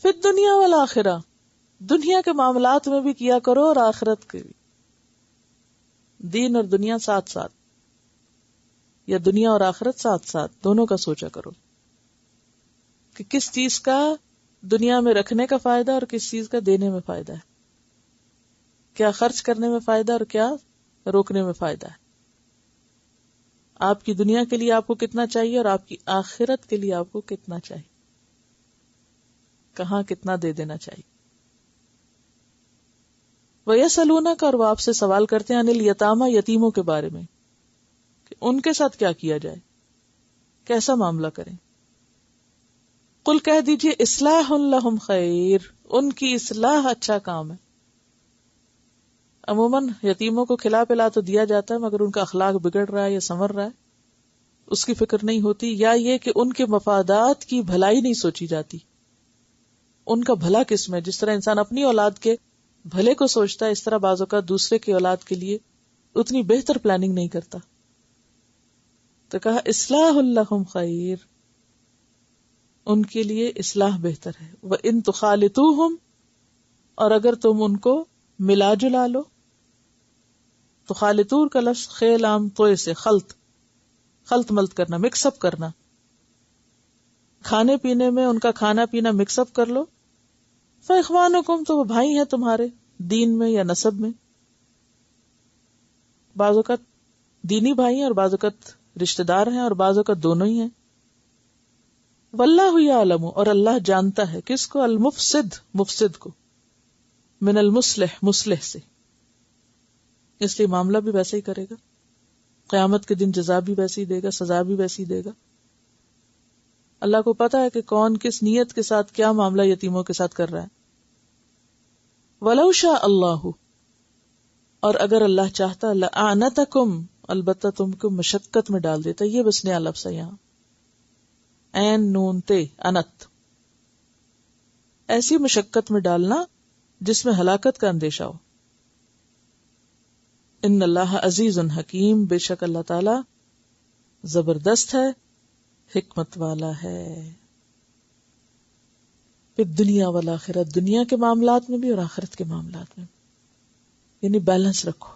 فی الدنیا والآخرہ، دنیا کے معاملات میں بھی کیا کرو اور آخرت کے بھی. دین اور دنیا ساتھ ساتھ، یا دنیا اور آخرت ساتھ ساتھ، دونوں کا سوچا کرو کہ کس چیز کا دنیا میں رکھنے کا فائدہ اور کس چیز کا دینے میں فائدہ ہے، کیا خرچ کرنے میں فائدہ اور کیا روکنے میں فائدہ ہے. آپ کی دنیا کے لیے آپ کو کتنا چاہیے اور آپ کی آخرت کے لیے آپ کو کتنا چاہیے، کہاں کتنا دے دینا چاہیے. وَيَسْأَلُونَكَ، اور وہ آپ سے سوال کرتے ہیں، عَنِ الْيَتَامَى، یتیموں کے بارے میں، کہ ان کے ساتھ کیا کیا جائے، کیسا معاملہ کریں. قل کہہ دیجئے اصلاح لہم خیر، ان کی اصلاح اچھا کام ہے. عموماً یتیموں کو کھلا پلا تو دیا جاتا ہے، مگر ان کا اخلاق بگڑ رہا ہے یا سنور رہا ہے اس کی فکر نہیں ہوتی، یا یہ کہ ان کے مفادات کی بھلائی نہیں سوچی جاتی. ان کا بھلا کس میں؟ جس طرح انسان اپنی اولاد کے بھلے کو سوچتا ہے، اس طرح بعض اوقات دوسرے کی اولاد کے لیے اتنی بہتر پلاننگ نہیں کرتا. تو کہا اصلاح لہم خیر، ان کے لیے اصلاح بہتر ہے. وَإِن تُخَالِطُوهُمْ، اور اگر تم ان کو ملا جلا لو. تو خالطور کا لفظ خیل عام توئے سے خلط ملت کرنا، مکس اپ کرنا، کھانے پینے میں ان کا کھانا پینا مکس اپ کر لو. فَإِخْوَانُكُمْ، تو وہ بھائی ہیں تمہارے دین میں یا نسب میں. بعض اوقات دینی بھائی ہیں اور بعض اوقات رشتہ دار ہیں اور بعض اوقات دونوں ہی ہیں. واللہ یعلم، اور اللہ جانتا ہے کس کو؟ المفسد، مفسد کو، من المصلح، مصلح سے. اس لیے معاملہ بھی ویسے ہی کرے گا، قیامت کے دن جزا بھی ویسے ہی دے گا، سزا بھی ویسے ہی دے گا. اللہ کو پتا ہے کہ کون کس نیت کے ساتھ کیا معاملہ یتیموں کے ساتھ کر رہا ہے. وَلَوْ شَاءَ اللَّهُ، اور اگر اللہ چاہتا، لَأَعْنَتَكُمْ، البتہ تم کو مشقت میں ڈال دیتا. یہ بس نیا لفظ ہے یہاں، عین نون تے، انت، ایسی مشقت میں ڈالنا جس میں ہلاکت کا اندیشہ ہو. ان اللہ عزیز حکیم، بے شک اللہ تعالی زبردست ہے، حکمت والا ہے. پھر دنیا والآخرت، دنیا کے معاملات میں بھی اور آخرت کے معاملات میں بھی، یعنی بیلنس رکھو.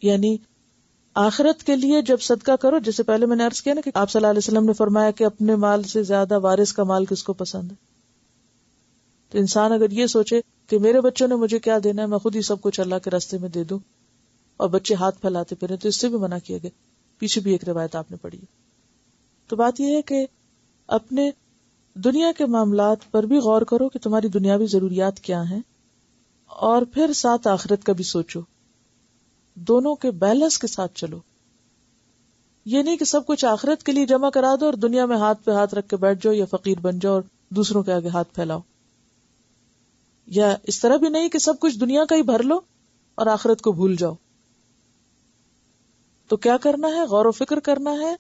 یعنی آخرت کے لیے جب صدقہ کرو، جیسے پہلے میں نے عرض کیا نا کہ آپ صلی اللہ علیہ وسلم نے فرمایا کہ اپنے مال سے زیادہ وارث کا مال کس کو پسند ہے. تو انسان اگر یہ سوچے کہ میرے بچوں نے مجھے کیا دینا ہے، میں خود ہی سب کچھ اللہ کے راستے میں دے دوں، اور بچے ہاتھ پھیلاتے پھریں، تو اس سے بھی منع کیا گیا. پیچھے بھی ایک روایت آپ نے پڑھی. تو بات یہ ہے کہ اپنے دنیا کے معاملات پر بھی غور کرو کہ تمہاری دنیاوی ضروریات کیا ہیں، اور پھر ساتھ آخرت کا بھی سوچو. دونوں کے بیلنس کے ساتھ چلو. یہ نہیں کہ سب کچھ آخرت کے لیے جمع کرا دو اور دنیا میں ہاتھ پہ ہاتھ رکھ کے بیٹھ جاؤ، یا فقیر بن جاؤ اور دوسروں کے آگے ہاتھ پھیلاؤ. یا اس طرح بھی نہیں کہ سب کچھ دنیا کا ہی بھر لو اور آخرت کو بھول جاؤ. تو کیا کرنا ہے؟ غور و فکر کرنا ہے،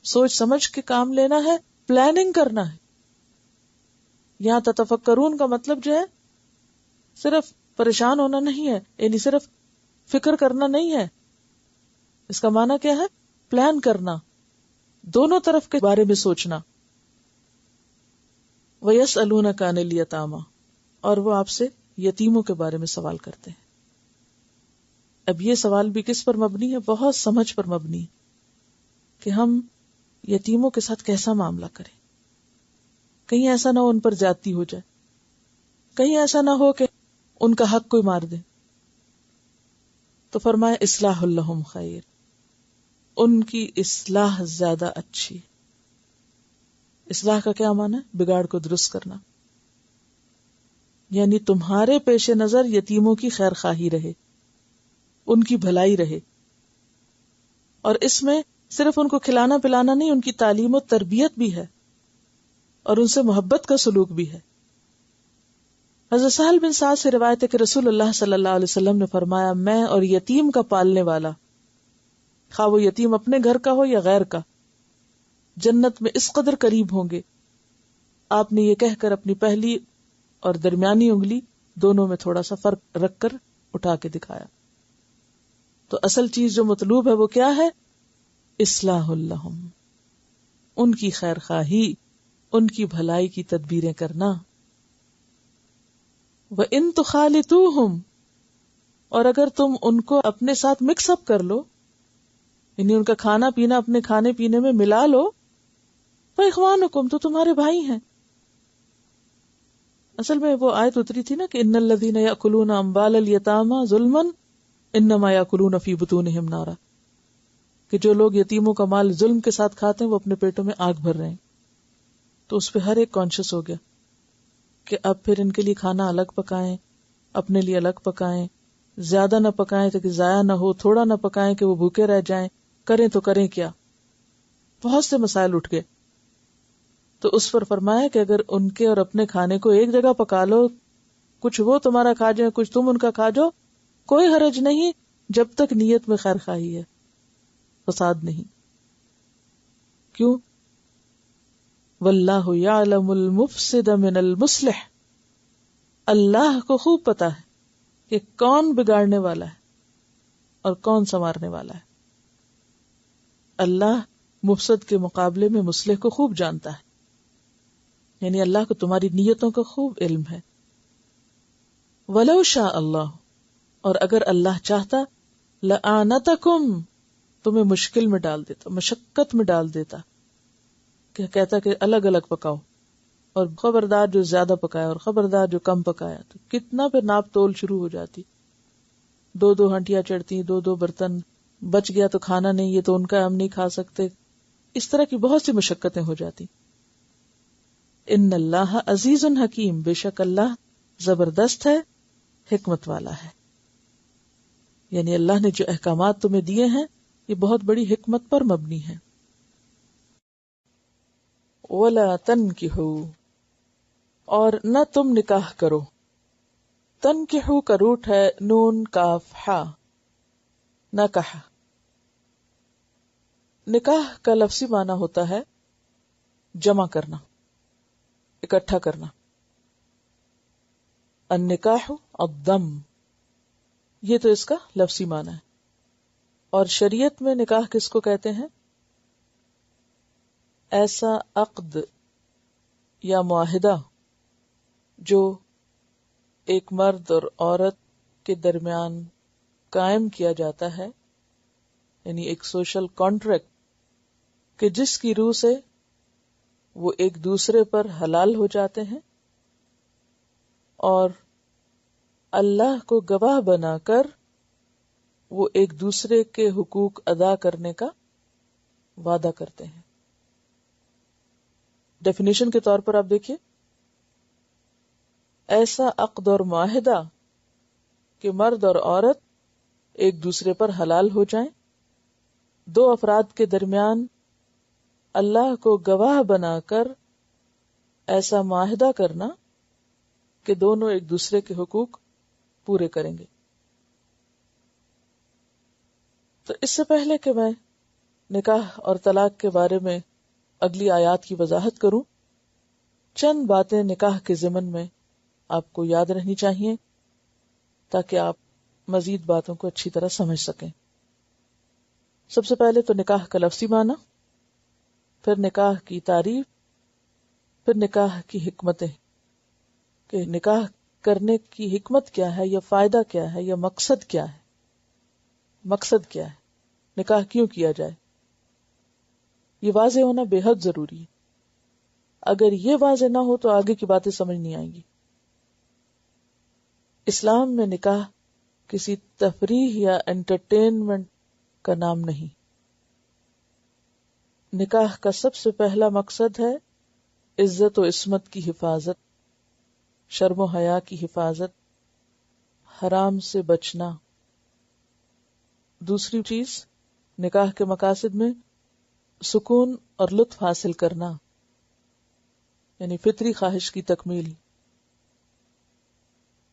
سوچ سمجھ کے کام لینا ہے، پلاننگ کرنا ہے. یہاں تتفکرون کا مطلب جو ہے صرف پریشان ہونا نہیں ہے، یعنی صرف فکر کرنا نہیں ہے. اس کا معنی کیا ہے؟ پلان کرنا، دونوں طرف کے بارے میں سوچنا. وَيَسْأَلُونَكَ عَنِ الْيَتَامَى، اور وہ آپ سے یتیموں کے بارے میں سوال کرتے ہیں. اب یہ سوال بھی کس پر مبنی ہے؟ بہت سمجھ پر مبنی ہے کہ ہم یتیموں کے ساتھ کیسا معاملہ کریں. کہیں ایسا نہ ہو ان پر زیادتی ہو جائے، کہیں ایسا نہ ہو کہ ان کا حق کوئی مار دے. تو فرمایا اصلاح لہم خیر، ان کی اصلاح زیادہ اچھی. اصلاح کا کیا معنی ہے؟ بگاڑ کو درست کرنا. یعنی تمہارے پیش نظر یتیموں کی خیر خواہی رہے، ان کی بھلائی رہے، اور اس میں صرف ان کو کھلانا پلانا نہیں، ان کی تعلیم و تربیت بھی ہے اور ان سے محبت کا سلوک بھی ہے. حضرت سہل بن سعد سے روایت ہے کہ رسول اللہ صلی اللہ علیہ وسلم نے فرمایا، میں اور یتیم کا پالنے والا، خواہ وہ یتیم اپنے گھر کا ہو یا غیر کا، جنت میں اس قدر قریب ہوں گے. آپ نے یہ کہہ کر اپنی پہلی اور درمیانی انگلی دونوں میں تھوڑا سا فرق رکھ کر اٹھا کے دکھایا. تو اصل چیز جو مطلوب ہے وہ کیا ہے؟ اصلاح لہم، ان کی خیر خواہی، ان کی بھلائی کی تدبیریں کرنا. وَإِن تُخَالِطُوهُمْ، اور اگر تم ان کو اپنے ساتھ مکس اپ کر لو، یعنی ان کا کھانا پینا اپنے کھانے پینے میں ملا لو، فَإِخْوَانُكُمْ، تو تمہارے بھائی ہیں. اصل میں وہ آیت اتری تھی نا کہ ان الذین یأکلون اموال الیتامی ظلما انما یأکلون فی بطونہم نارا، کہ جو لوگ یتیموں کا مال ظلم کے ساتھ کھاتے ہیں وہ اپنے پیٹوں میں آگ بھر رہے ہیں. تو اس پہ ہر ایک کانشیس ہو گیا کہ اب پھر ان کے لیے کھانا الگ پکائیں، اپنے لیے الگ پکائیں، زیادہ نہ پکائیں تاکہ ضائع نہ ہو، تھوڑا نہ پکائیں کہ وہ بھوکے رہ جائیں، کریں تو کریں کیا. بہت سے مسائل اٹھ گئے. تو اس پر فرمایا کہ اگر ان کے اور اپنے کھانے کو ایک جگہ پکا لو، کچھ وہ تمہارا کھا جائیں کچھ تم ان کا کھا جاؤ، کوئی حرج نہیں، جب تک نیت میں خیر خواہی ہے، فساد نہیں. کیوں؟ واللہ یعلم المفسد من المصلح، اللہ کو خوب پتا ہے کہ کون بگاڑنے والا ہے اور کون سنوارنے والا ہے. اللہ مفسد کے مقابلے میں مصلح کو خوب جانتا ہے، یعنی اللہ کو تمہاری نیتوں کا خوب علم ہے. وَلَوْ شَاءَ اللہ، اور اگر اللہ چاہتا، لَأَعْنَتَكُمْ، تمہیں مشکل میں ڈال دیتا، مشقت میں ڈال دیتا، کہ کہتا کہ الگ الگ پکاؤ، اور خبردار جو زیادہ پکایا اور خبردار جو کم پکایا، تو کتنا پھر ناپ تول شروع ہو جاتی. 2 ہنٹیاں چڑھتی، 2 برتن، بچ گیا تو کھانا نہیں، یہ تو ان کا ہم نہیں کھا سکتے. اس طرح کی بہت سی مشقتیں ہو جاتی. ان اللہ عزیز حکیم، بے شک اللہ زبردست ہے، حکمت والا ہے. یعنی اللہ نے جو احکامات تمہیں دیے ہیں یہ بہت بڑی حکمت پر مبنی ہے. وَلَا تَنْكِحُوا، اور نہ تم نکاح کرو. تنکحو کا روٹ ہے نون کاف ہا، نکاح. نکاح کا لفظی معنی ہوتا ہے جمع کرنا، اکٹھا کرنا. النکاح الضم، یہ تو اس کا لفظی معنی ہے. اور شریعت میں نکاح کس کو کہتے ہیں؟ ایسا عقد یا معاہدہ جو ایک مرد اور عورت کے درمیان قائم کیا جاتا ہے، یعنی ایک سوشل کانٹریکٹ، کہ جس کی روح سے وہ ایک دوسرے پر حلال ہو جاتے ہیں اور اللہ کو گواہ بنا کر وہ ایک دوسرے کے حقوق ادا کرنے کا وعدہ کرتے ہیں. ڈیفینیشن کے طور پر آپ دیکھیے، ایسا عقد اور معاہدہ کہ مرد اور عورت ایک دوسرے پر حلال ہو جائیں، 2 افراد کے درمیان اللہ کو گواہ بنا کر ایسا معاہدہ کرنا کہ دونوں ایک دوسرے کے حقوق پورے کریں گے. تو اس سے پہلے کہ میں نکاح اور طلاق کے بارے میں اگلی آیات کی وضاحت کروں، چند باتیں نکاح کے ضمن میں آپ کو یاد رہنی چاہیے تاکہ آپ مزید باتوں کو اچھی طرح سمجھ سکیں. سب سے پہلے تو نکاح کا لفظی معنی، پھر نکاح کی تعریف، پھر نکاح کی حکمتیں، کہ نکاح کرنے کی حکمت کیا ہے یا فائدہ کیا ہے یا مقصد کیا ہے. مقصد کیا ہے، نکاح کیوں کیا جائے، یہ واضح ہونا بے حد ضروری ہے. اگر یہ واضح نہ ہو تو آگے کی باتیں سمجھ نہیں آئیں گی. اسلام میں نکاح کسی تفریح یا انٹرٹینمنٹ کا نام نہیں. نکاح کا سب سے پہلا مقصد ہے عزت و عصمت کی حفاظت، شرم و حیا کی حفاظت، حرام سے بچنا. دوسری چیز نکاح کے مقاصد میں سکون اور لطف حاصل کرنا، یعنی فطری خواہش کی تکمیل.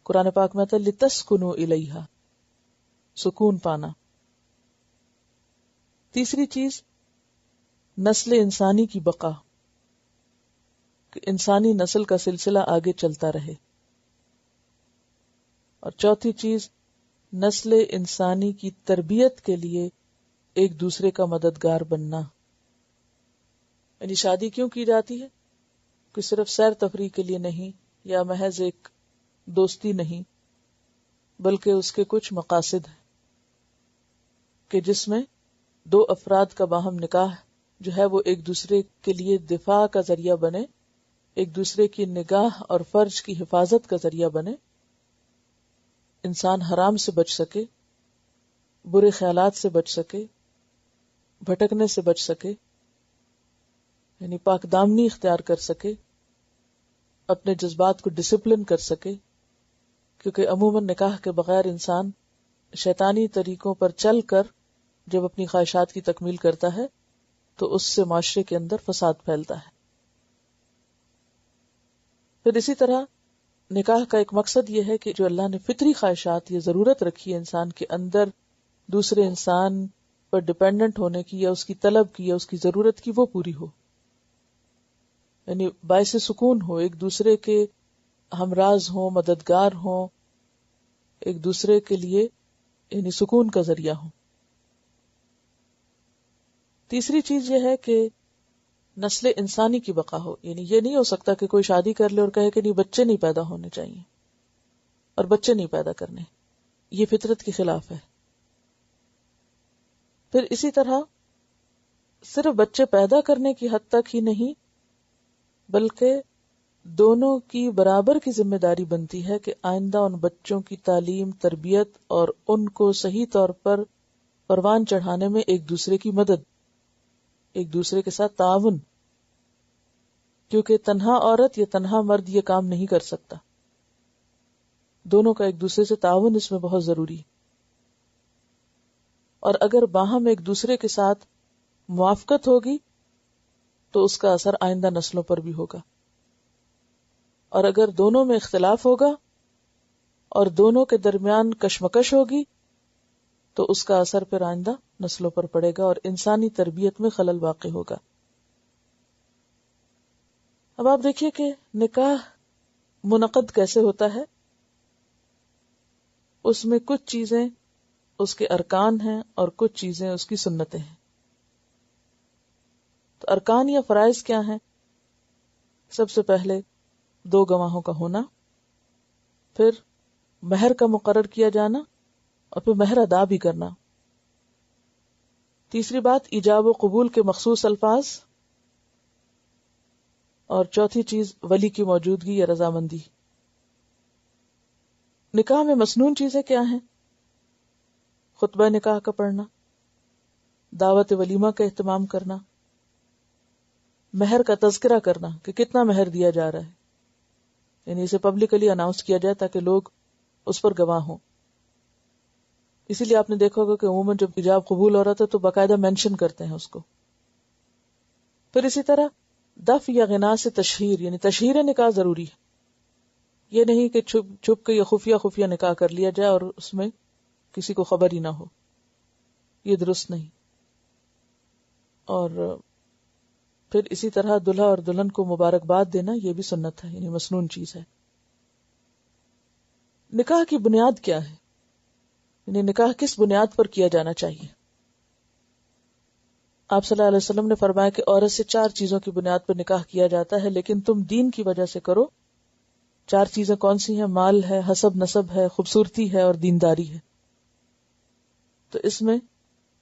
قرآن پاک میں آتا ہے لِتَسْكُنُوا إِلَيْهَا، سکون پانا. تیسری چیز نسل انسانی کی بقا، کہ انسانی نسل کا سلسلہ آگے چلتا رہے. اور چوتھی چیز نسل انسانی کی تربیت کے لیے ایک دوسرے کا مددگار بننا. یعنی شادی کیوں کی جاتی ہے؟ کہ صرف سیر تفریح کے لیے نہیں یا محض ایک دوستی نہیں، بلکہ اس کے کچھ مقاصد ہیں کہ جس میں دو افراد کا باہم نکاح جو ہے وہ ایک دوسرے کے لیے دفاع کا ذریعہ بنے، ایک دوسرے کی نگاہ اور فرج کی حفاظت کا ذریعہ بنے، انسان حرام سے بچ سکے، برے خیالات سے بچ سکے، بھٹکنے سے بچ سکے، یعنی پاک دامنی اختیار کر سکے، اپنے جذبات کو ڈسپلن کر سکے، کیونکہ عموماً نکاح کے بغیر انسان شیطانی طریقوں پر چل کر جب اپنی خواہشات کی تکمیل کرتا ہے تو اس سے معاشرے کے اندر فساد پھیلتا ہے۔ پھر اسی طرح نکاح کا ایک مقصد یہ ہے کہ جو اللہ نے فطری خواہشات یہ ضرورت رکھی ہے انسان کے اندر دوسرے انسان پر ڈیپینڈنٹ ہونے کی یا اس کی طلب کی یا اس کی ضرورت کی، وہ پوری ہو، یعنی باعث سکون ہو، ایک دوسرے کے ہمراز ہوں، مددگار ہوں، ایک دوسرے کے لیے یعنی سکون کا ذریعہ ہوں۔ تیسری چیز یہ ہے کہ نسل انسانی کی بقا ہو، یعنی یہ نہیں ہو سکتا کہ کوئی شادی کر لے اور کہے کہ نہیں بچے نہیں پیدا ہونے چاہیے اور بچے نہیں پیدا کرنے، یہ فطرت کے خلاف ہے۔ پھر اسی طرح صرف بچے پیدا کرنے کی حد تک ہی نہیں بلکہ دونوں کی برابر کی ذمہ داری بنتی ہے کہ آئندہ ان بچوں کی تعلیم، تربیت اور ان کو صحیح طور پر پروان چڑھانے میں ایک دوسرے کی مدد، ایک دوسرے کے ساتھ تعاون، کیونکہ تنہا عورت یا تنہا مرد یہ کام نہیں کر سکتا، دونوں کا ایک دوسرے سے تعاون اس میں بہت ضروری ہے۔ اور اگر باہم ایک دوسرے کے ساتھ موافقت ہوگی تو اس کا اثر آئندہ نسلوں پر بھی ہوگا، اور اگر دونوں میں اختلاف ہوگا اور دونوں کے درمیان کشمکش ہوگی تو اس کا اثر پھر آئندہ نسلوں پر پڑے گا اور انسانی تربیت میں خلل واقع ہوگا۔ اب آپ دیکھیے کہ نکاح منعقد کیسے ہوتا ہے، اس میں کچھ چیزیں اس کے ارکان ہیں اور کچھ چیزیں اس کی سنتیں ہیں۔ تو ارکان یا فرائض کیا ہیں؟ سب سے پہلے دو گواہوں کا ہونا، پھر مہر کا مقرر کیا جانا اور پھر مہر ادا بھی کرنا، تیسری بات ایجاب و قبول کے مخصوص الفاظ، اور چوتھی چیز ولی کی موجودگی یا رضامندی۔ نکاح میں مسنون چیزیں کیا ہیں؟ خطبہ نکاح کا پڑھنا، دعوت ولیمہ کا اہتمام کرنا، مہر کا تذکرہ کرنا کہ کتنا مہر دیا جا رہا ہے، یعنی اسے پبلکلی اناؤنس کیا جائے تاکہ لوگ اس پر گواہ ہوں۔ اسی لیے آپ نے دیکھا ہوگا کہ عموماً جب ایجاب قبول ہو رہا تھا تو باقاعدہ مینشن کرتے ہیں اس کو۔ پھر اسی طرح دف یا غنا سے تشہیر، یعنی تشہیر نکاح ضروری ہے، یہ نہیں کہ چھپ چھپ کے یا خفیہ نکاح کر لیا جائے اور اس میں کسی کو خبر ہی نہ ہو، یہ درست نہیں۔ اور پھر اسی طرح دلہا اور دلہن کو مبارکباد دینا، یہ بھی سنت ہے، یعنی مسنون چیز ہے۔ نکاح کی بنیاد کیا ہے، یعنی نکاح کس بنیاد پر کیا جانا چاہیے؟ آپ صلی اللہ علیہ وسلم نے فرمایا کہ عورت سے 4 چیزوں کی بنیاد پر نکاح کیا جاتا ہے، لیکن تم دین کی وجہ سے کرو۔ 4 چیزیں کون سی ہیں؟ مال ہے، حسب نسب ہے، خوبصورتی ہے اور دینداری ہے۔ تو اس میں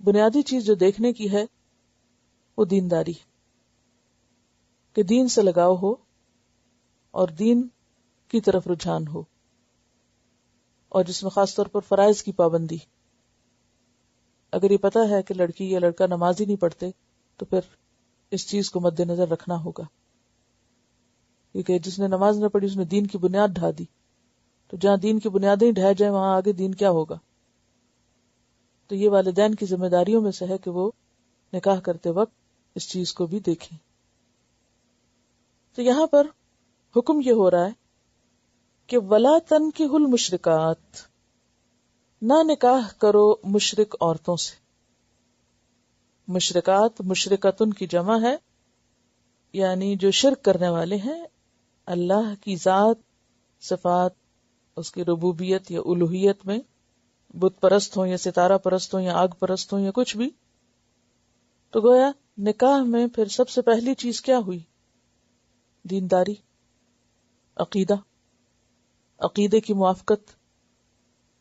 بنیادی چیز جو دیکھنے کی ہے وہ دینداری ہے، کہ دین سے لگاؤ ہو اور دین کی طرف رجحان ہو، اور جس میں خاص طور پر فرائض کی پابندی۔ اگر یہ پتہ ہے کہ لڑکی یا لڑکا نماز ہی نہیں پڑھتے تو پھر اس چیز کو مد نظر رکھنا ہوگا، کیونکہ جس نے نماز نہ پڑھی اس نے دین کی بنیاد ڈھا دی، تو جہاں دین کی بنیادیں ڈھہ جائیں وہاں آگے دین کیا ہوگا؟ تو یہ والدین کی ذمہ داریوں میں سے ہے کہ وہ نکاح کرتے وقت اس چیز کو بھی دیکھیں۔ تو یہاں پر حکم یہ ہو رہا ہے کہ وَلَا تَنْكِحُوا الْمُشْرِكَاتِ، نہ نکاح کرو مشرک عورتوں سے۔ مشرکات مشرکتن کی جمع ہے، یعنی جو شرک کرنے والے ہیں اللہ کی ذات، صفات، اس کی ربوبیت یا الوہیت میں، بت پرست ہوں یا ستارہ پرست ہوں یا آگ پرست ہوں یا کچھ بھی۔ تو گویا نکاح میں پھر سب سے پہلی چیز کیا ہوئی؟ دینداری، عقیدہ، عقیدے کی موافقت.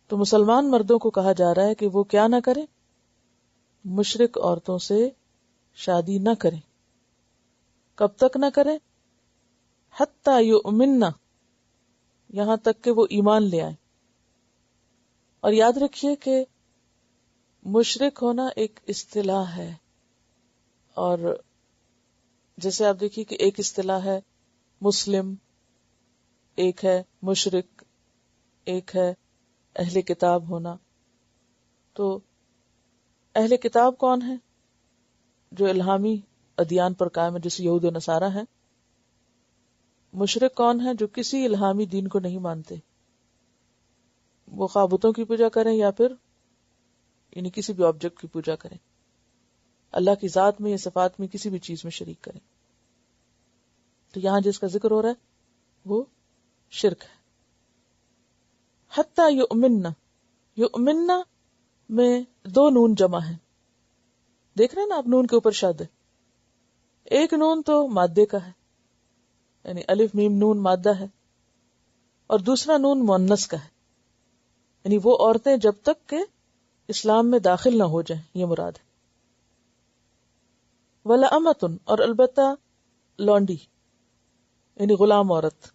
تو مسلمان مردوں کو کہا جا رہا ہے کہ وہ کیا نہ کریں، مشرک عورتوں سے شادی نہ کریں. کب تک نہ کریں؟ حتی یؤمنن، یہاں تک کہ وہ ایمان لے آئیں. اور یاد رکھیے کہ مشرک ہونا ایک اصطلاح ہے، اور جیسے آپ دیکھیے کہ ایک اصطلاح ہے مسلم، ایک ہے مشرک، ایک ہے اہل کتاب ہونا. تو اہل کتاب کون ہے؟ جو الہامی ادیان پر قائم ہے، جیسے یہود و نصارہ ہیں. مشرک کون ہے؟ جو کسی الہامی دین کو نہیں مانتے، وہ خواہ بتوں کی پوجا کریں یا پھر یعنی کسی بھی آبجیکٹ کی پوجا کریں، اللہ کی ذات میں یا صفات میں کسی بھی چیز میں شریک کریں. تو یہاں جس کا ذکر ہو رہا ہے وہ شرک ہے. حتی یؤمنن، یؤمنن میں دو نون جمع ہے. دیکھ رہے ہیں نا آپ، نون کے اوپر شد ہے. ایک نون تو مادے کا ہے، یعنی الف میم نون مادہ ہے، اور دوسرا نون مؤنث کا ہے، یعنی وہ عورتیں جب تک کہ اسلام میں داخل نہ ہو جائیں، یہ مراد ہے. وَلَأَمَةٌ، اور البتہ لونڈی یعنی غلام عورت.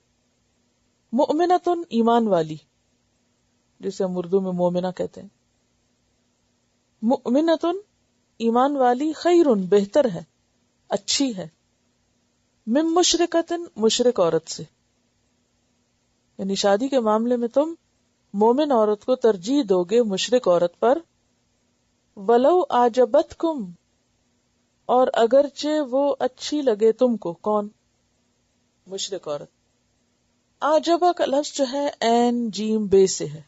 مؤمنۃ، ایمان والی، جسے ہم اردو میں مومنہ کہتے ہیں. مؤمنۃ، ایمان والی، خیر، بہتر ہے، اچھی ہے. من مشرکۃ، مشرک عورت سے. یعنی شادی کے معاملے میں تم مومن عورت کو ترجیح دو گے مشرک عورت پر. ولو اعجبتکم، اور اگرچہ وہ اچھی لگے تم کو. کون؟ مشرک عورت. اعجبہ کا لفظ جو ہے عین جیم بے سے ہے،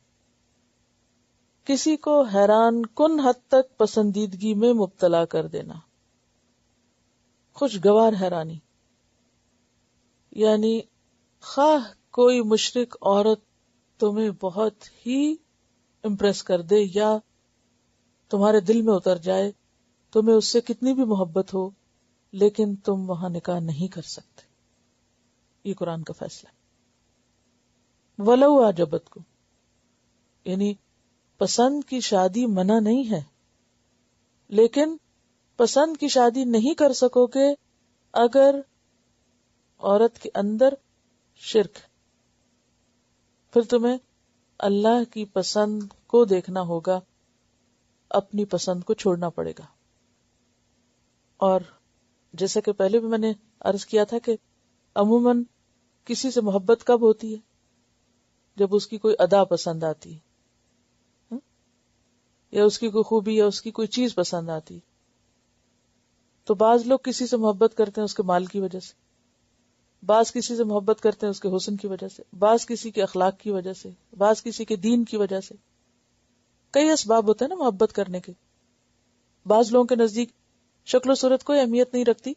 کسی کو حیران کن حد تک پسندیدگی میں مبتلا کر دینا، خوشگوار حیرانی. یعنی خواہ کوئی مشرک عورت تمہیں بہت ہی امپریس کر دے یا تمہارے دل میں اتر جائے، تمہیں اس سے کتنی بھی محبت ہو، لیکن تم وہاں نکاح نہیں کر سکتے. یہ قرآن کا فیصلہ ہے. ولو اعجبتکم، یعنی پسند کی شادی منع نہیں ہے، لیکن پسند کی شادی نہیں کر سکو گے اگر عورت کے اندر شرک. پھر تمہیں اللہ کی پسند کو دیکھنا ہوگا، اپنی پسند کو چھوڑنا پڑے گا. اور جیسا کہ پہلے بھی میں نے عرض کیا تھا کہ عموماً کسی سے محبت کب ہوتی ہے؟ جب اس کی کوئی ادا پسند آتی ہے، یا اس کی کوئی خوبی یا اس کی کوئی چیز پسند آتی. تو بعض لوگ کسی سے محبت کرتے ہیں اس کے مال کی وجہ سے، بعض کسی سے محبت کرتے ہیں اس کے حسن کی وجہ سے، بعض کسی کے اخلاق کی وجہ سے، بعض کسی کے دین کی وجہ سے. کئی اسباب ہوتے ہیں نا محبت کرنے کے. بعض لوگوں کے نزدیک شکل و صورت کوئی اہمیت نہیں رکھتی،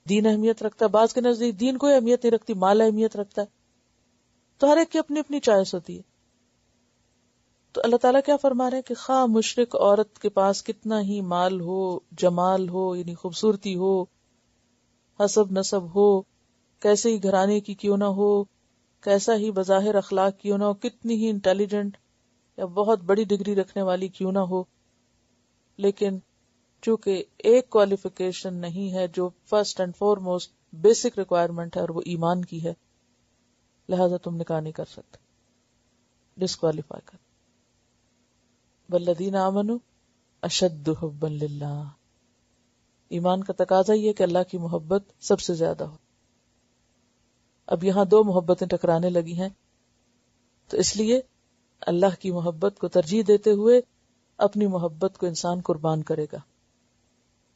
دین اہمیت رکھتا ہے. بعض کے نزدیک دین کوئی اہمیت نہیں رکھتی، مال اہمیت رکھتا ہے. تو ہر ایک کی اپنی اپنی چوائس ہوتی ہے. تو اللہ تعالیٰ کیا فرما رہے ہیں کہ خواہ مشرک عورت کے پاس کتنا ہی مال ہو، جمال ہو یعنی خوبصورتی ہو، حسب نسب ہو، کیسے ہی گھرانے کی کیوں نہ ہو، کیسا ہی بظاہر اخلاق کیوں نہ ہو، کتنی ہی انٹیلیجنٹ یا بہت بڑی ڈگری رکھنے والی کیوں نہ ہو، لیکن چونکہ ایک کوالیفیکیشن نہیں ہے جو first and foremost basic requirement ہے، اور وہ ایمان کی ہے، لہذا تم نکاح نہیں کر سکتے، ڈسکوالیفائی کر. والذین آمنوا اشد حبا للہ، ایمان کا تقاضا یہ ہے کہ اللہ کی محبت سب سے زیادہ ہو. اب یہاں دو محبتیں ٹکرانے لگی ہیں، تو اس لیے اللہ کی محبت کو ترجیح دیتے ہوئے اپنی محبت کو انسان قربان کرے گا.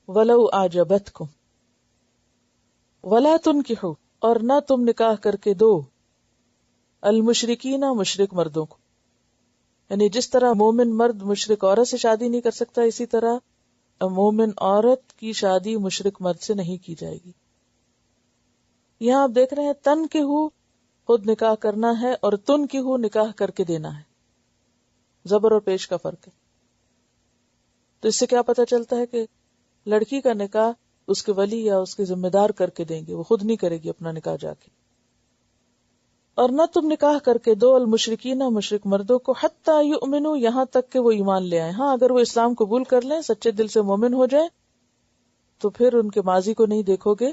وَلَوْ أَعْجَبَتْكُمْ وَلَا تُنْكِحُوا، اور نہ تم نکاح کر کے دو المشرکین، مشرک مردوں کو. یعنی جس طرح مومن مرد مشرک عورت سے شادی نہیں کر سکتا، اسی طرح مومن عورت کی شادی مشرک مرد سے نہیں کی جائے گی. یہاں آپ دیکھ رہے ہیں تن کے ہو خود نکاح کرنا ہے اور تن کی ہو نکاح کر کے دینا ہے، زبر اور پیش کا فرق ہے. تو اس سے کیا پتہ چلتا ہے کہ لڑکی کا نکاح اس کے ولی یا اس کے ذمہ دار کر کے دیں گے، وہ خود نہیں کرے گی اپنا نکاح جا کے. اور نہ تم نکاح کر کے دو المشرکین مشرک مردوں کو حتی یؤمنوا یہاں تک کہ وہ ایمان لے آئیں. ہاں اگر وہ اسلام قبول کر لیں، سچے دل سے مومن ہو جائیں، تو پھر ان کے ماضی کو نہیں دیکھو گے،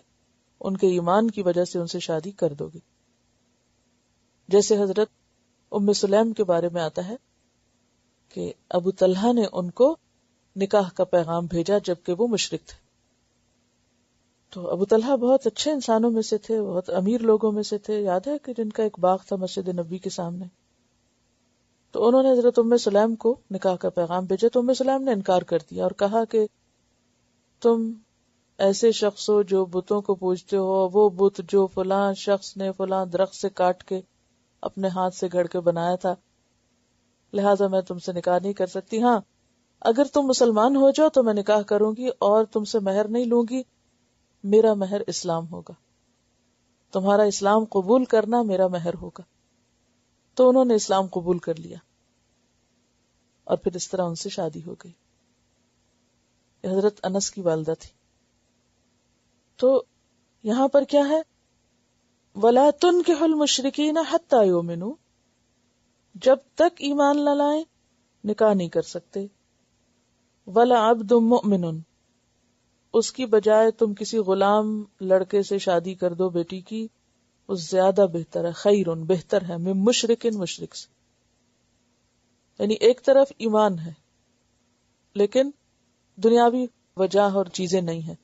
ان کے ایمان کی وجہ سے ان سے شادی کر دو گے. جیسے حضرت ام سلیم کے بارے میں آتا ہے کہ ابو طلحہ نے ان کو نکاح کا پیغام بھیجا جبکہ وہ مشرک تھے. تو ابو طلحہ بہت اچھے انسانوں میں سے تھے، بہت امیر لوگوں میں سے تھے. یاد ہے کہ جن کا ایک باغ تھا مسجد نبی کے سامنے. تو انہوں نے حضرت ام سلیم کو نکاح کا پیغام بھیجا تو ام سلیم نے انکار کر دیا اور کہا کہ تم ایسے شخص ہو جو بتوں کو پوجتے ہو، وہ بت جو فلاں شخص نے فلاں درخت سے کاٹ کے اپنے ہاتھ سے گھڑ کے بنایا تھا، لہٰذا میں تم سے نکاح نہیں کر سکتی. ہاں اگر تم مسلمان ہو جاؤ تو میں نکاح کروں گی اور تم سے مہر نہیں لوں گی، میرا مہر اسلام ہوگا، تمہارا اسلام قبول کرنا میرا مہر ہوگا. تو انہوں نے اسلام قبول کر لیا اور پھر اس طرح ان سے شادی ہو گئی. یہ حضرت انس کی والدہ تھی. تو یہاں پر کیا ہے؟ وَلَا تُنْكِحُ الْمُشْرِكِينَ حَتَّى يُؤْمِنُوا، جب تک ایمان نہ لائیں نکاح نہیں کر سکتے. وَلَعَبْدٌ مُؤْمِنٌ، اس کی بجائے تم کسی غلام لڑکے سے شادی کر دو بیٹی کی، اس زیادہ بہتر ہے، خیرٌ بہتر ہے، من مشرکن مشرک سے. یعنی ایک طرف ایمان ہے لیکن دنیاوی وجہ اور چیزیں نہیں ہیں،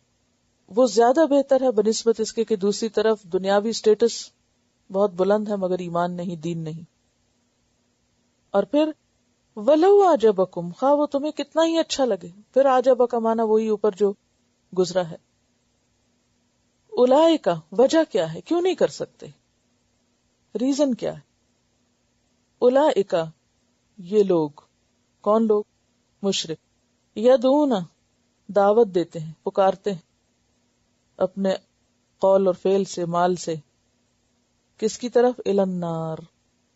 وہ زیادہ بہتر ہے بنسبت اس کے کہ دوسری طرف دنیاوی سٹیٹس بہت بلند ہے مگر ایمان نہیں، دین نہیں. اور پھر وَلَوْ أَعْجَبَكُمْ، خواہ وہ تمہیں کتنا ہی اچھا لگے. پھر عجبہ کا معنی وہی اوپر جو گزرا ہے. اولئک، وجہ کیا ہے، کیوں نہیں کر سکتے، ریزن کیا ہے؟ اولئک، یہ لوگ، کون لوگ؟ مشرک. یدعون، دعوت دیتے ہیں، پکارتے ہیں اپنے قول اور فعل سے، مال سے، کس کی طرف؟ الی النار،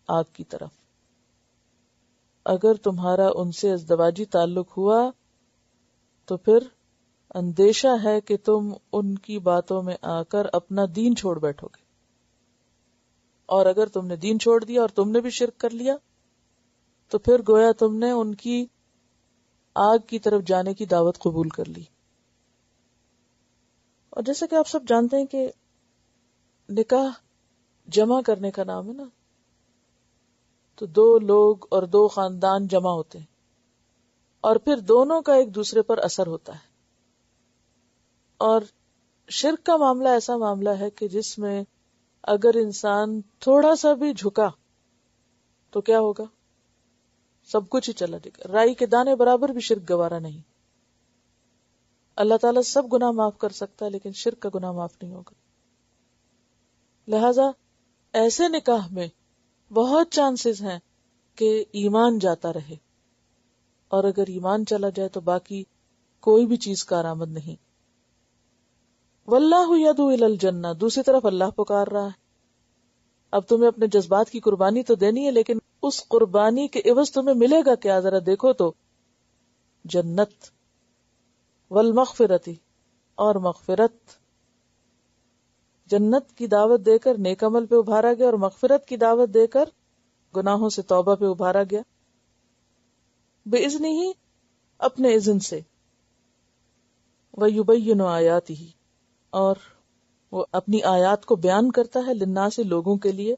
آگ کی طرف. اگر تمہارا ان سے ازدواجی تعلق ہوا تو پھر اندیشہ ہے کہ تم ان کی باتوں میں آ کر اپنا دین چھوڑ بیٹھو گے، اور اگر تم نے دین چھوڑ دیا اور تم نے بھی شرک کر لیا تو پھر گویا تم نے ان کی آگ کی طرف جانے کی دعوت قبول کر لی. اور جیسے کہ آپ سب جانتے ہیں کہ نکاح جمع کرنے کا نام ہے نا، تو دو لوگ اور دو خاندان جمع ہوتے ہیں اور پھر دونوں کا ایک دوسرے پر اثر ہوتا ہے. اور شرک کا معاملہ ایسا معاملہ ہے کہ جس میں اگر انسان تھوڑا سا بھی جھکا تو کیا ہوگا؟ سب کچھ ہی چلا جائے گا. رائی کے دانے برابر بھی شرک گوارا نہیں. اللہ تعالیٰ سب گناہ معاف کر سکتا ہے لیکن شرک کا گناہ معاف نہیں ہوگا. لہذا ایسے نکاح میں بہت چانسز ہیں کہ ایمان جاتا رہے، اور اگر ایمان چلا جائے تو باقی کوئی بھی چیز کارآمد نہیں. واللہ یدعو الی الجنہ، دوسری طرف اللہ پکار رہا ہے. اب تمہیں اپنے جذبات کی قربانی تو دینی ہے لیکن اس قربانی کے عوض تمہیں ملے گا کیا؟ ذرا دیکھو تو، جنت. والمغفرتی، اور مغفرت. جنت کی دعوت دے کر نیک عمل پہ ابھارا گیا اور مغفرت کی دعوت دے کر گناہوں سے توبہ پہ ابھارا گیا. بِإِذْنِهِ، اپنے اذن سے. وَيُبَيِّنُ آیَاتِهِ، اور وہ اپنی آیات کو بیان کرتا ہے للناس، لوگوں کے لیے.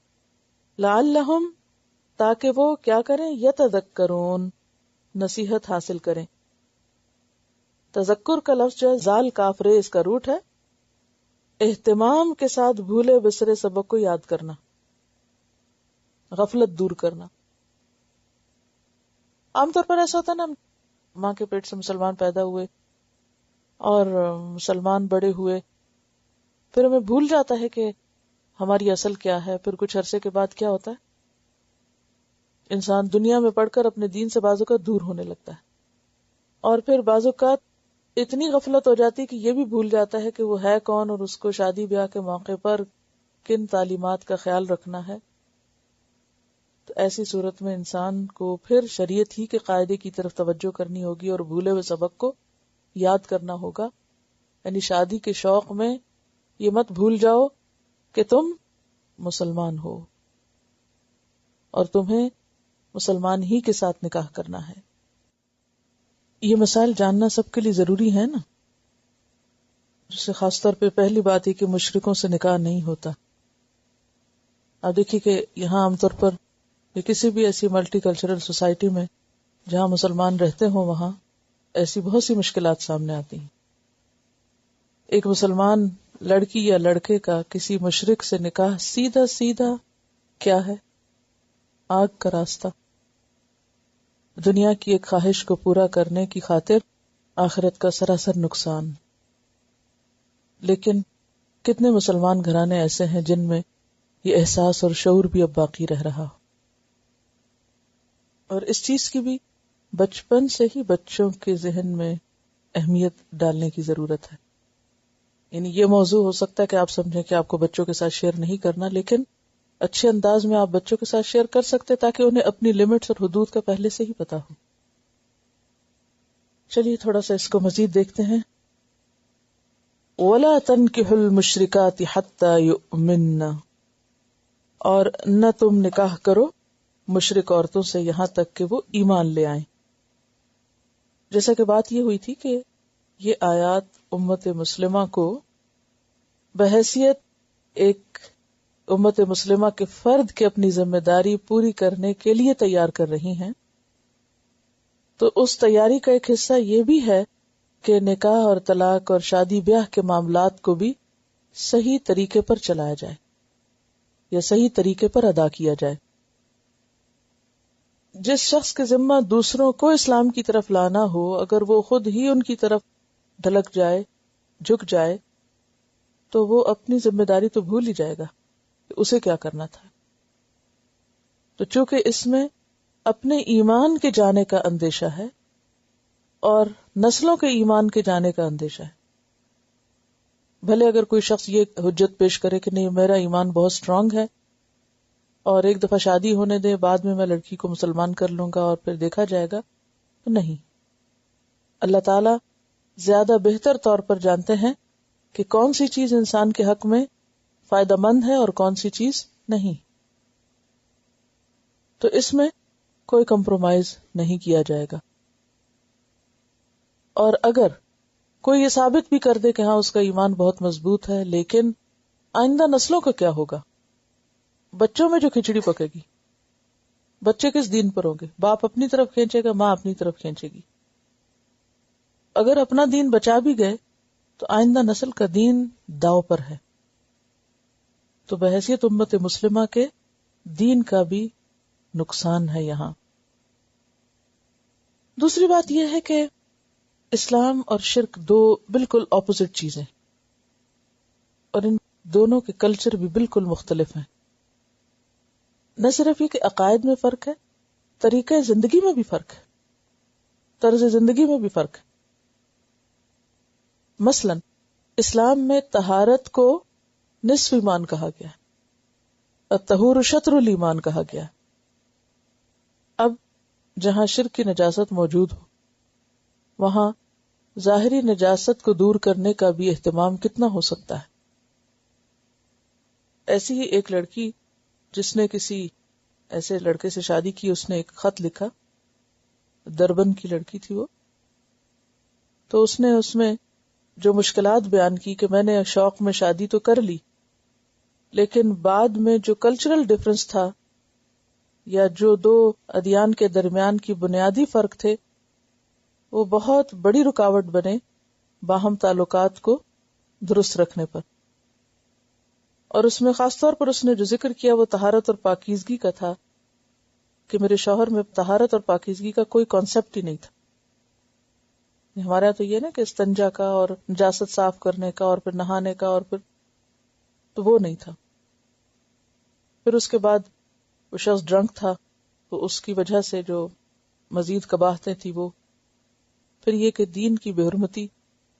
لعلہم، تاکہ وہ کیا کریں؟ یتذکرون، نصیحت حاصل کریں. تذکر کا لفظ جو ہے زال کاف رے، اس کا روٹ ہے اہتمام کے ساتھ بھولے بسرے سبق کو یاد کرنا، غفلت دور کرنا. عام طور پر ایسا ہوتا ہے نا، ماں کے پیٹ سے مسلمان پیدا ہوئے اور مسلمان بڑے ہوئے، پھر ہمیں بھول جاتا ہے کہ ہماری اصل کیا ہے. پھر کچھ عرصے کے بعد کیا ہوتا ہے، انسان دنیا میں پڑھ کر اپنے دین سے بعض اوقات دور ہونے لگتا ہے، اور پھر بعض اوقات اتنی غفلت ہو جاتی کہ یہ بھی بھول جاتا ہے کہ وہ ہے کون اور اس کو شادی بیاہ کے موقع پر کن تعلیمات کا خیال رکھنا ہے. تو ایسی صورت میں انسان کو پھر شریعت ہی کے قاعدے کی طرف توجہ کرنی ہوگی اور بھولے ہوئے سبق کو یاد کرنا ہوگا یعنی شادی کے شوق میں یہ مت بھول جاؤ کہ تم مسلمان ہو اور تمہیں مسلمان ہی کے ساتھ نکاح کرنا ہے. یہ مسائل جاننا سب کے لیے ضروری ہے نا. جسے خاص طور پہ پہلی بات ہے کہ مشرکوں سے نکاح نہیں ہوتا. آپ دیکھیے کہ یہاں عام طور پر یا کسی بھی ایسی ملٹی کلچرل سوسائٹی میں جہاں مسلمان رہتے ہوں وہاں ایسی بہت سی مشکلات سامنے آتی ہیں. ایک مسلمان لڑکی یا لڑکے کا کسی مشرک سے نکاح سیدھا سیدھا کیا ہے؟ آگ کا راستہ. دنیا کی ایک خواہش کو پورا کرنے کی خاطر آخرت کا سراسر نقصان. لیکن کتنے مسلمان گھرانے ایسے ہیں جن میں یہ احساس اور شعور بھی اب باقی رہ رہا ہو. اور اس چیز کی بھی بچپن سے ہی بچوں کے ذہن میں اہمیت ڈالنے کی ضرورت ہے. یعنی یہ موضوع ہو سکتا ہے کہ آپ سمجھیں کہ آپ کو بچوں کے ساتھ شیئر نہیں کرنا، لیکن اچھے انداز میں آپ بچوں کے ساتھ شیئر کر سکتے تاکہ انہیں اپنی لمٹس اور حدود کا پہلے سے ہی پتا ہو. چلیے تھوڑا سا اس کو مزید دیکھتے ہیں. وَلَا تَنْكِحُوا الْمُشْرِكَاتِ حَتَّى يُؤْمِنَّ، اور نہ تم نکاح کرو مشرک عورتوں سے یہاں تک کہ وہ ایمان لے آئیں. جیسا کہ بات یہ ہوئی تھی کہ یہ آیات امت مسلمہ کو بحیثیت ایک امت مسلمہ کے فرد کے اپنی ذمہ داری پوری کرنے کے لیے تیار کر رہی ہیں. تو اس تیاری کا ایک حصہ یہ بھی ہے کہ نکاح اور طلاق اور شادی بیاہ کے معاملات کو بھی صحیح طریقے پر چلایا جائے یا صحیح طریقے پر ادا کیا جائے. جس شخص کے ذمہ دوسروں کو اسلام کی طرف لانا ہو، اگر وہ خود ہی ان کی طرف ڈھلک جائے، جھک جائے، تو وہ اپنی ذمہ داری تو بھول ہی جائے گا کہ اسے کیا کرنا تھا. تو چونکہ اس میں اپنے ایمان کے جانے کا اندیشہ ہے اور نسلوں کے ایمان کے جانے کا اندیشہ ہے. بھلے اگر کوئی شخص یہ حجت پیش کرے کہ نہیں میرا ایمان بہت سٹرونگ ہے اور ایک دفعہ شادی ہونے دے، بعد میں لڑکی کو مسلمان کر لوں گا اور پھر دیکھا جائے گا، تو نہیں. اللہ تعالی زیادہ بہتر طور پر جانتے ہیں کہ کون سی چیز انسان کے حق میں فائدہ مند ہے اور کون سی چیز نہیں. تو اس میں کوئی کمپرومائز نہیں کیا جائے گا. اور اگر کوئی یہ ثابت بھی کر دے کہ ہاں اس کا ایمان بہت مضبوط ہے، لیکن آئندہ نسلوں کا کیا ہوگا؟ بچوں میں جو کھچڑی پکے گی، بچے کس دین پر ہوں گے؟ باپ اپنی طرف کھینچے گا، ماں اپنی طرف کھینچے گی. اگر اپنا دین بچا بھی گئے تو آئندہ نسل کا دین داؤ پر ہے. تو بحیثیت امت مسلمہ کے دین کا بھی نقصان ہے یہاں. دوسری بات یہ ہے کہ اسلام اور شرک دو بالکل اپوزٹ چیزیں اور ان دونوں کے کلچر بھی بالکل مختلف ہیں. نہ صرف یہ کہ عقائد میں فرق ہے، طریقہ زندگی میں بھی فرق ہے، طرز زندگی میں بھی فرق ہے. مثلا اسلام میں طہارت کو نصف ایمان کہا گیا ہے، الطہور شطر الایمان کہا گیا ہے. اب جہاں شرک کی نجاست موجود ہو وہاں ظاہری نجاست کو دور کرنے کا بھی اہتمام کتنا ہو سکتا ہے. ایسی ہی ایک لڑکی جس نے کسی ایسے لڑکے سے شادی کی، اس نے ایک خط لکھا، دربن کی لڑکی تھی وہ، تو اس نے اس میں جو مشکلات بیان کی کہ میں نے شوق میں شادی تو کر لی، لیکن بعد میں جو کلچرل ڈفرنس تھا یا جو دو ادیان کے درمیان کی بنیادی فرق تھے وہ بہت بڑی رکاوٹ بنے باہم تعلقات کو درست رکھنے پر. اور اس میں خاص طور پر اس نے جو ذکر کیا وہ طہارت اور پاکیزگی کا تھا کہ میرے شوہر میں طہارت اور پاکیزگی کا کوئی کانسیپٹ ہی نہیں تھا. ہمارے یہاں تو یہ نا کہ استنجا کا اور نجاست صاف کرنے کا اور پھر نہانے کا اور پھر تو وہ نہیں تھا. پھر اس کے بعد وہ شخص ڈرنک تھا تو اس کی وجہ سے جو مزید قباحتیں تھی وہ، پھر یہ کہ دین کی بے حرمتی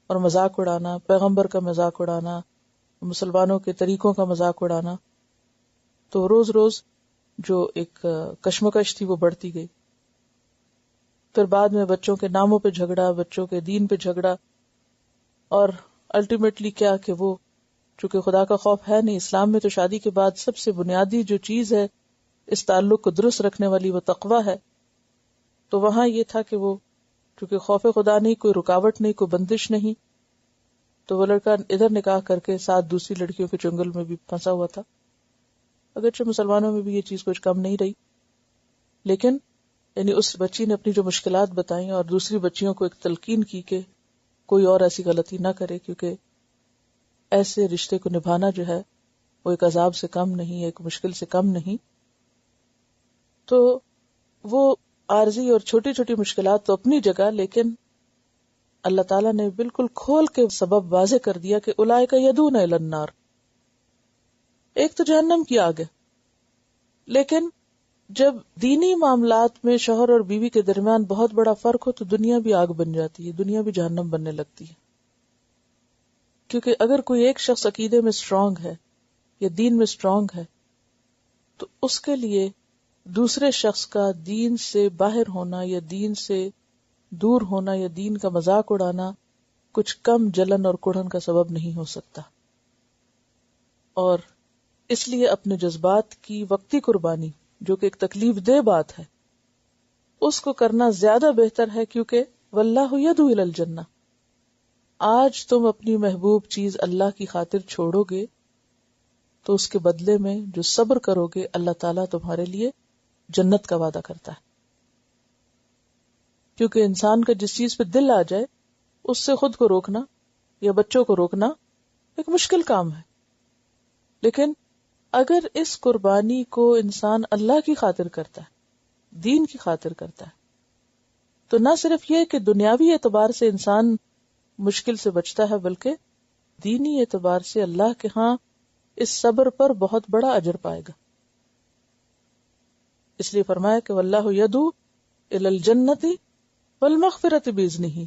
اور مذاق اڑانا، پیغمبر کا مذاق اڑانا، مسلمانوں کے طریقوں کا مذاق اڑانا، تو روز روز جو ایک کشمکش تھی وہ بڑھتی گئی. پھر بعد میں بچوں کے ناموں پہ جھگڑا، بچوں کے دین پہ جھگڑا، اور الٹیمیٹلی کیا کہ وہ چونکہ خدا کا خوف ہے نہیں، اسلام میں تو شادی کے بعد سب سے بنیادی جو چیز ہے اس تعلق کو درست رکھنے والی وہ تقوی ہے، تو وہاں یہ تھا کہ وہ چونکہ خوف خدا نہیں، کوئی رکاوٹ نہیں، کوئی بندش نہیں، تو وہ لڑکا ادھر نکاح کر کے ساتھ دوسری لڑکیوں کے چنگل میں بھی پھنسا ہوا تھا. اگرچہ مسلمانوں میں بھی یہ چیز کچھ کم نہیں رہی، لیکن یعنی اس بچی نے اپنی جو مشکلات بتائیں اور دوسری بچیوں کو ایک تلقین کی کہ کوئی اور ایسی غلطی نہ کرے، کیونکہ ایسے رشتے کو نبھانا جو ہے وہ ایک عذاب سے کم نہیں، ایک مشکل سے کم نہیں. تو وہ عارضی اور چھوٹی چھوٹی مشکلات تو اپنی جگہ، لیکن اللہ تعالیٰ نے بالکل کھول کے سبب واضح کر دیا کہ اولئک یدعون الی النار، ایک تو جہنم کی آگ ہے. لیکن جب دینی معاملات میں شوہر اور بیوی کے درمیان بہت بڑا فرق ہو تو دنیا بھی آگ بن جاتی ہے، دنیا بھی جہنم بننے لگتی ہے. کیونکہ اگر کوئی ایک شخص عقیدے میں سٹرونگ ہے یا دین میں سٹرونگ ہے تو اس کے لیے دوسرے شخص کا دین سے باہر ہونا یا دین سے دور ہونا یا دین کا مذاق اڑانا کچھ کم جلن اور کڑھن کا سبب نہیں ہو سکتا. اور اس لیے اپنے جذبات کی وقتی قربانی جو کہ ایک تکلیف دہ بات ہے اس کو کرنا زیادہ بہتر ہے، کیونکہ واللہ یدعو الی الجنہ. آج تم اپنی محبوب چیز اللہ کی خاطر چھوڑو گے تو اس کے بدلے میں جو صبر کرو گے اللہ تعالیٰ تمہارے لیے جنت کا وعدہ کرتا ہے. کیونکہ انسان کا جس چیز پہ دل آ جائے اس سے خود کو روکنا یا بچوں کو روکنا ایک مشکل کام ہے. لیکن اگر اس قربانی کو انسان اللہ کی خاطر کرتا ہے، دین کی خاطر کرتا ہے، تو نہ صرف یہ کہ دنیاوی اعتبار سے انسان مشکل سے بچتا ہے بلکہ دینی اعتبار سے اللہ کے ہاں اس صبر پر بہت بڑا اجر پائے گا. اس لیے فرمایا کہ واللہ یدعو الی الجنۃ والمغفرۃ باذنہ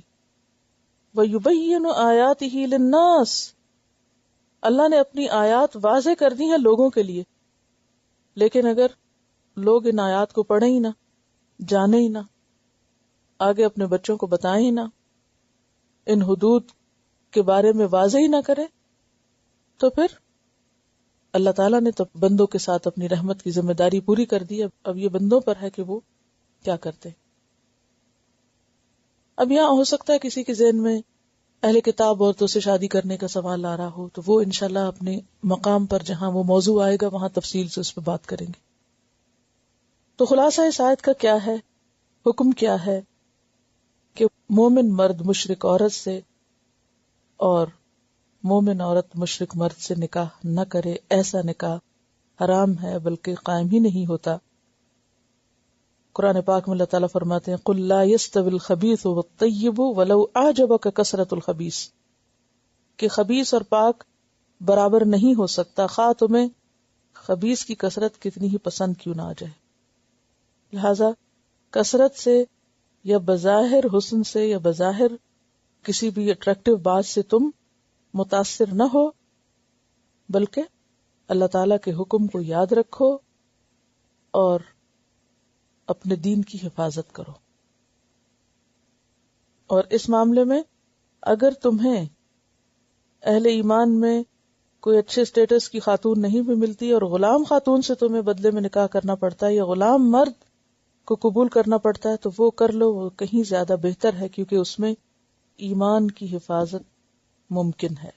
ویبین آیاتہ للناس. اللہ نے اپنی آیات واضح کر دی ہیں لوگوں کے لیے، لیکن اگر لوگ ان آیات کو پڑھیں ہی نہ، جانیں ہی نہ، آگے اپنے بچوں کو بتائیں ہی نہ، ان حدود کے بارے میں واضح ہی نہ کریں، تو پھر اللہ تعالیٰ نے تو بندوں کے ساتھ اپنی رحمت کی ذمہ داری پوری کر دی. اب یہ بندوں پر ہے کہ وہ کیا کرتے. اب یہاں ہو سکتا ہے کسی کے ذہن میں اہل کتاب عورتوں سے شادی کرنے کا سوال آ رہا ہو، تو وہ انشاءاللہ اپنے مقام پر جہاں وہ موضوع آئے گا وہاں تفصیل سے اس پہ بات کریں گے. تو خلاصہ اس آیت کا کیا ہے، حکم کیا ہے کہ مومن مرد مشرک عورت سے اور مومن عورت مشرک مرد سے نکاح نہ کرے. ایسا نکاح حرام ہے بلکہ قائم ہی نہیں ہوتا. قرآن پاک میں اللہ تعالیٰ فرماتے ہیں قُلْ لَا يَسْتَوِي الْخَبِيثُ وَالطَّيِّبُ وَلَوْ أَعْجَبَكَ كَثْرَةُ الْخَبِيثِ، کہ خبیث اور پاک برابر نہیں ہو سکتا خواہ تمہیں خبیث کی کثرت کتنی ہی پسند کیوں نہ آ جائے. لہذا کثرت سے یا بظاہر حسن سے یا بظاہر کسی بھی اٹریکٹیو بات سے تم متاثر نہ ہو، بلکہ اللہ تعالیٰ کے حکم کو یاد رکھو اور اپنے دین کی حفاظت کرو. اور اس معاملے میں اگر تمہیں اہل ایمان میں کوئی اچھے سٹیٹس کی خاتون نہیں بھی ملتی اور غلام خاتون سے تمہیں بدلے میں نکاح کرنا پڑتا ہے یا غلام مرد کو قبول کرنا پڑتا ہے تو وہ کر لو، وہ کہیں زیادہ بہتر ہے، کیونکہ اس میں ایمان کی حفاظت ممکن ہے.